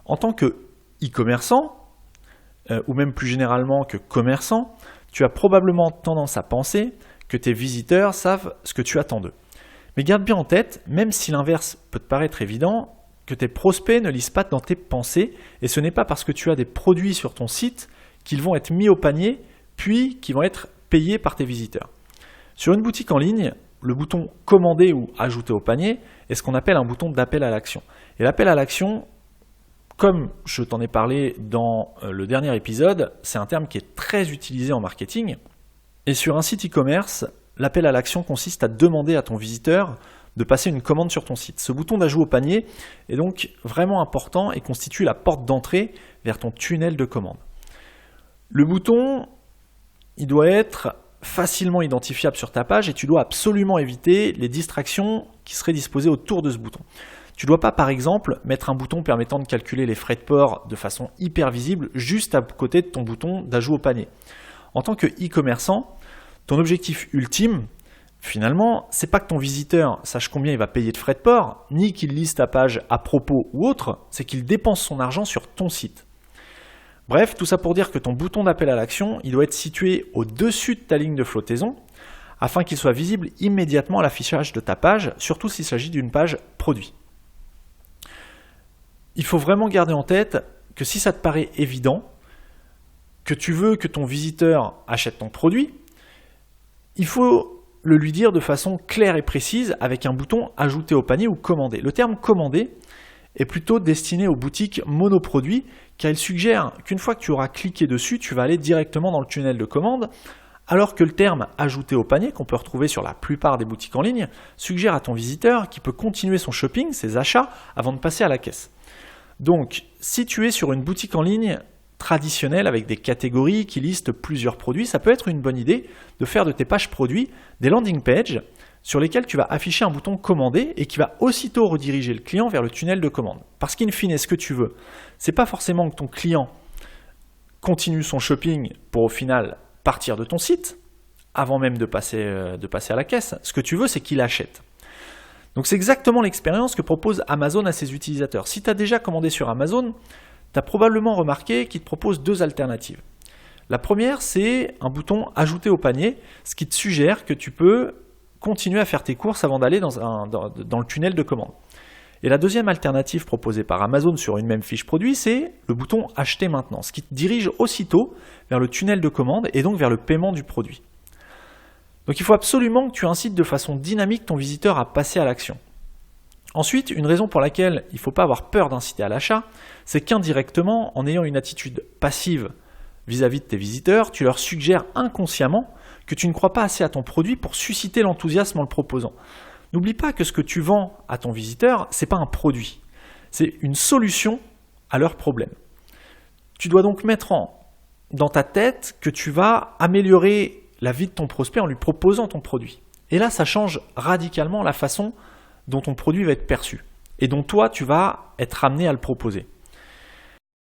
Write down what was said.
En tant que e-commerçant, ou même plus généralement que commerçant, tu as probablement tendance à penser que tes visiteurs savent ce que tu attends d'eux. Mais garde bien en tête, même si l'inverse peut te paraître évident, que tes prospects ne lisent pas dans tes pensées, et ce n'est pas parce que tu as des produits sur ton site qu'ils vont être mis au panier, puis qu'ils vont être payés par tes visiteurs. Sur une boutique en ligne, le bouton « Commander » ou « Ajouter au panier » est ce qu'on appelle un bouton d'appel à l'action. Et l'appel à l'action, comme je t'en ai parlé dans le dernier épisode, c'est un terme qui est très utilisé en marketing. Et sur un site e-commerce, l'appel à l'action consiste à demander à ton visiteur de passer une commande sur ton site. Ce bouton d'ajout au panier est donc vraiment important et constitue la porte d'entrée vers ton tunnel de commande. Le bouton, il doit être facilement identifiable sur ta page et tu dois absolument éviter les distractions qui seraient disposées autour de ce bouton. Tu ne dois pas, par exemple, mettre un bouton permettant de calculer les frais de port de façon hyper visible juste à côté de ton bouton d'ajout au panier. En tant que e-commerçant, ton objectif ultime, finalement, c'est pas que ton visiteur sache combien il va payer de frais de port, ni qu'il lise ta page à propos ou autre, c'est qu'il dépense son argent sur ton site. Bref, tout ça pour dire que ton bouton d'appel à l'action, il doit être situé au-dessus de ta ligne de flottaison, afin qu'il soit visible immédiatement à l'affichage de ta page, surtout s'il s'agit d'une page produit. Il faut vraiment garder en tête que si ça te paraît évident, que tu veux que ton visiteur achète ton produit, il faut le lui dire de façon claire et précise avec un bouton « Ajouter au panier » ou « Commander ». Le terme « Commander » est plutôt destiné aux boutiques monoproduits car il suggère qu'une fois que tu auras cliqué dessus, tu vas aller directement dans le tunnel de commande, alors que le terme « Ajouter au panier » qu'on peut retrouver sur la plupart des boutiques en ligne suggère à ton visiteur qu'il peut continuer son shopping, ses achats, avant de passer à la caisse. Donc, si tu es sur une boutique en ligne traditionnelle avec des catégories qui listent plusieurs produits, ça peut être une bonne idée de faire de tes pages produits des landing pages sur lesquelles tu vas afficher un bouton « Commander » et qui va aussitôt rediriger le client vers le tunnel de commande. Parce qu'in fine, ce que tu veux, c'est pas forcément que ton client continue son shopping pour au final partir de ton site, avant même de passer à la caisse. Ce que tu veux, c'est qu'il achète. Donc c'est exactement l'expérience que propose Amazon à ses utilisateurs. Si tu as déjà commandé sur Amazon, tu as probablement remarqué qu'il te propose deux alternatives. La première, c'est un bouton « Ajouter au panier », ce qui te suggère que tu peux continuer à faire tes courses avant d'aller dans le tunnel de commande. Et la deuxième alternative proposée par Amazon sur une même fiche produit, c'est le bouton « Acheter maintenant », ce qui te dirige aussitôt vers le tunnel de commande et donc vers le paiement du produit. Donc il faut absolument que tu incites de façon dynamique ton visiteur à passer à l'action. Ensuite, une raison pour laquelle il ne faut pas avoir peur d'inciter à l'achat, c'est qu'indirectement, en ayant une attitude passive vis-à-vis de tes visiteurs, tu leur suggères inconsciemment que tu ne crois pas assez à ton produit pour susciter l'enthousiasme en le proposant. N'oublie pas que ce que tu vends à ton visiteur, ce n'est pas un produit, c'est une solution à leur problème. Tu dois donc mettre dans ta tête que tu vas améliorer la vie de ton prospect en lui proposant ton produit. Et là, ça change radicalement la façon dont ton produit va être perçu et dont toi, tu vas être amené à le proposer.